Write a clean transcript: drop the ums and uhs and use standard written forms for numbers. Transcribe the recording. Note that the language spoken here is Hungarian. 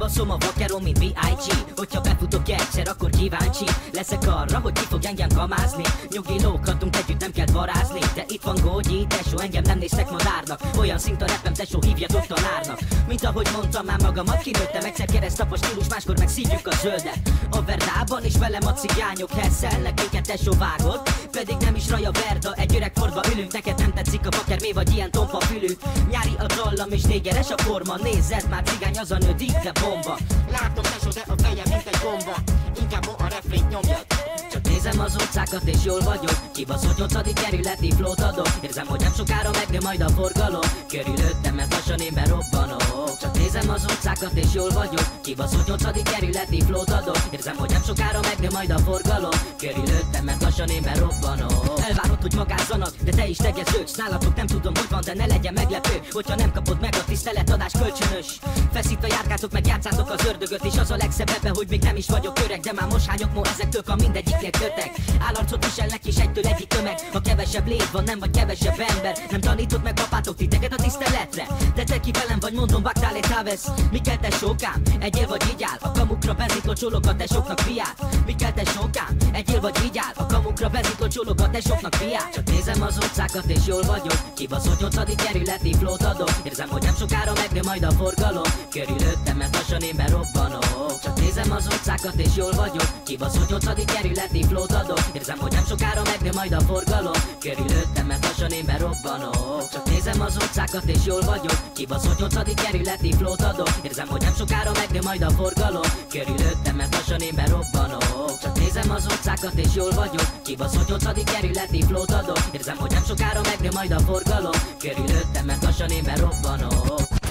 baszom a vakeron, mint B.I.G. Hogyha befutok egyszer, akkor kíváncsi leszek arra, hogy ki fog engem kamázni. Nyugi lóghatunk együtt, nem kell varázni. De itt van Gógyi, tesó, engem nem néztek madárnak. Olyan szint a rappem, tesó, hívjatok tanárnak. Mint ahogy mondtam, már magamat kinőttem. Egyszer keresztap a stílus, máskor meg szívjuk a zöldet. A verdában és velem a cigányok hesszelnek minket, tesó, vágod. Pedig nem is Raja Verda, egy öreg fordba ülünk. Neked nem tetszik a baker, mi vagy ilyen tompa fülű. Nyári a dallam és négeres a forma. Nézzed már, cigány az a nő, de bomba. Látom, tesó, de a feje mint egy bomba. Inkább a refrént nyomjad. Csak nézem az utcákat és jól vagyok. Kibaszott 8. kerületi flót adok. Érzem, hogy nem sokára megnő majd a forgalom. Körülöttem, mert lassan én berobbanok. Csak nézem az utcákat és jól vagyok. Kibaszott 8. kerületi flót adok. Érzem, hogy nem sokára megnő majd a forgalom. Körülöttem, mert lassan én berobbanok. Elvárod, hogy magázzanak, de te is tegeződsz. Nálatok nem tudom, hogy van, de ne legyen meglepő, hogyha nem kapod meg a tiszteletadás kölcsönös. Feszítve járkáltok, meg játszátok az ördögöt. És az a legszebb ebbe, hogy még nem is vagyok öreg, de már most hányok mo ezektől, a mindegyiknél kötek. Állarcot viselnek és egytől egyik tömeg. Ha kevesebb légy van, nem vagy kevesebb ember. Nem tanított meg apátok titeket a tiszteletre. De te ki velem vagy, mondom, baktál egy távesz. Mi kell te sókám? Egyél vagy így áll? A kamukra benzikló csologat, te soknak fiát. Mi kell te sókám? Egyél vagy így áll? A kamukra benzikló csologat, te soknak fiát. Csak nézem az utcákat és jól vagyok. Kibaszott 8. kerületi flót adok. Érzem, hogy nem sokára megnő majd a forgalom. Körülöttem, mert lassan én berobbanok. Csak nézem az utcákat és jól vagyok. Kibaszott 8. kerületi flót adok. Érzem, hogy nem sokára megnő majd a forgalom. Körülöttem, mert lassan én berobbanok. Csak nézem az utcákat és jól vagyok. Kibaszott 8. kerületi flót adok. Érzem, hogy nem sokára megnő majd a forgalom. Körülöttem, mert lassan én berobbanok. Csak nézem az utcákat és jól vagyok. Kibaszott 8. kerületi flót adok. Érzem, hogy nem sokára megnő majd a forgalom. Körülöttem, mert lassan én berobbanok.